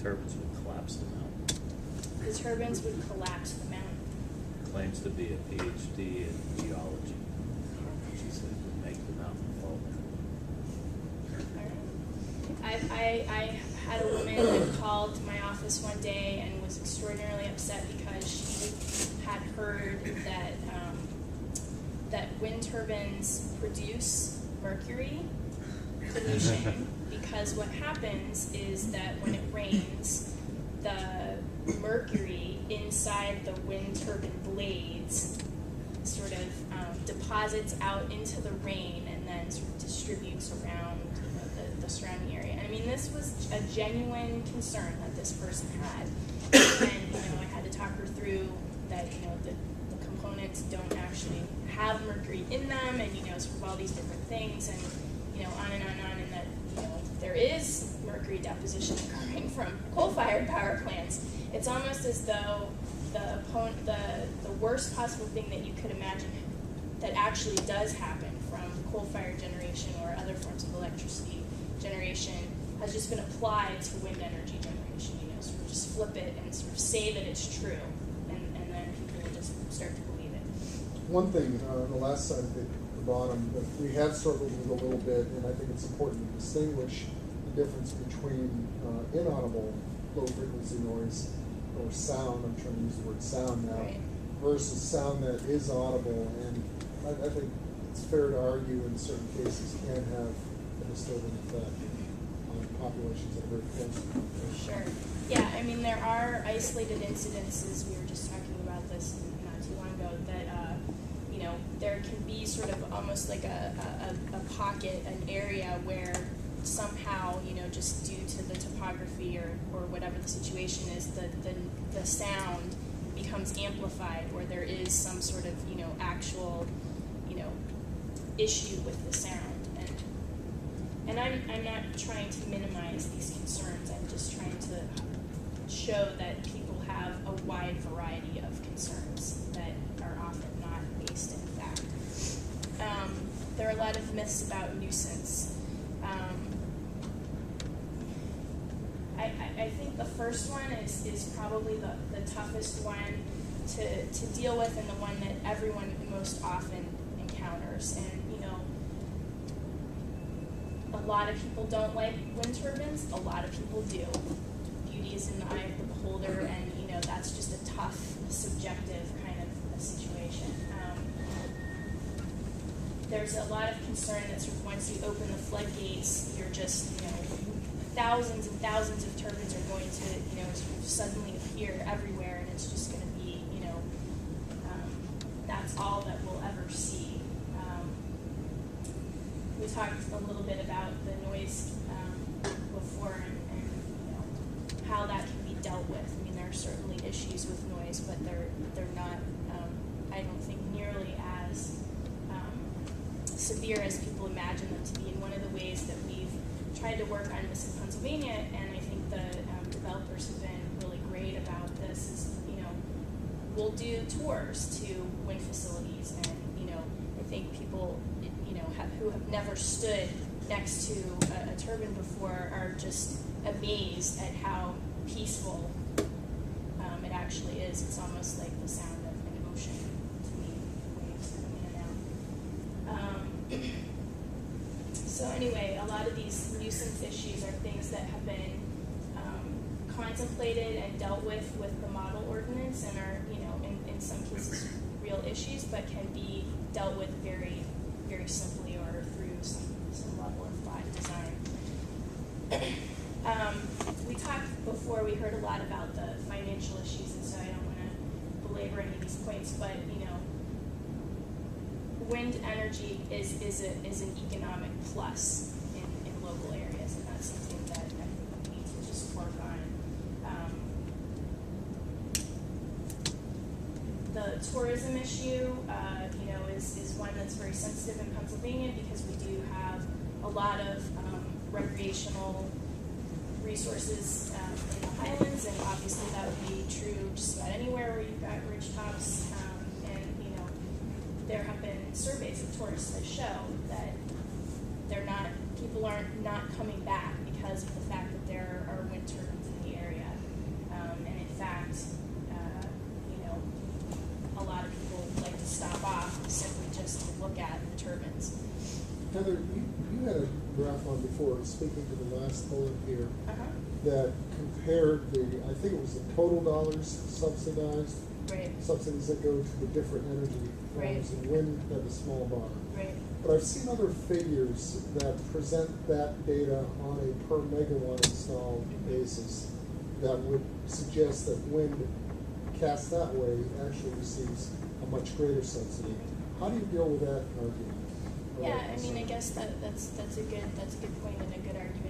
turbines would collapse the mountain. The turbines would collapse the mountain. Claims to be a PhD in geology. She said it would make the mountain fall down. I had a woman that called to my office one day and was extraordinarily upset because she had heard that that wind turbines produce mercury pollution because what happens is that when it rains, the mercury inside the wind turbine blades sort of deposits out into the rain and then sort of distributes around the surrounding area. And I mean, this was a genuine concern that this person had. And, I had to talk her through that, the components don't actually have mercury in them and, sort of all these different things and, on and on and on, and that, there is mercury deposition occurring from coal-fired power plants. It's almost as though the worst possible thing that you could imagine that actually does happen from coal-fired generation or other forms of electricity generation has just been applied to wind energy generation. Sort of just flip it and sort of say that it's true, and then people will just start to believe it. One thing on the last side of the bottom that we have struggled with a little bit, and I think it's important to distinguish the difference between inaudible low-frequency noise or sound, I'm trying to use the word sound now, Right. versus sound that is audible. And I think it's fair to argue in certain cases can have a disturbing effect on populations that are very close to it. Sure. Yeah, I mean, there are isolated incidences, we were just talking about this not too long ago, that, there can be sort of almost like a pocket, an area where somehow, just due to the topography or whatever the situation is, the sound becomes amplified, or there is some sort of, actual, issue with the sound. And I'm not trying to minimize these concerns. I'm just trying to show that people have a wide variety of concerns that are often not based in fact. There are a lot of myths about nuisance. I think the first one is probably the toughest one to deal with and the one that everyone most often encounters. And, a lot of people don't like wind turbines. A lot of people do. Beauty is in the eye of the beholder, and, that's just a tough, subjective kind of a situation. There's a lot of concern that sort of once you open the floodgates, you're just, thousands and thousands of turbines are going to, sort of suddenly appear everywhere, and it's just going to be, that's all that we'll ever see. We talked a little bit about the noise before and how that can be dealt with. I mean, there are certainly issues with noise, but they're not, I don't think, nearly as severe as people imagine them to be. And one of the ways that we've tried to work on this in Pennsylvania, and I think the developers have been really great about this, is, we'll do tours to wind facilities, and, I think people, who have never stood next to a turbine before are just amazed at how peaceful it actually is. It's almost like the sound of an ocean to me, waves coming in and out. So anyway, a lot of these nuisance issues are things that have been contemplated and dealt with the model ordinance, and are, in some cases real issues, but can be dealt with very, very simply or through some level of thought and design. We talked before, we heard a lot about the financial issues, and so I don't want to belabor any of these points, but, wind energy is an economic plus in local areas, and that's something that I think we need to just work on. The tourism issue, is one that's very sensitive in Pennsylvania because we do have a lot of recreational resources in the Highlands, and obviously that would be true just about anywhere where you've got ridge tops. And there have been surveys of tourists that show that people aren't not coming back because of the fact that there are wind turbines in the area. Heather, you had a graph on before, speaking to the last bullet here, Uh-huh. that compared the, I think it was the total dollars subsidized, Right, subsidies that go to the different energy Right. forms, and wind had a small bar. right. But I've seen other figures that present that data on a per megawatt installed basis that would suggest that wind cast that way actually receives a much greater subsidy. How do you deal with that argument? Yeah, I mean, I guess that's a good point and a good argument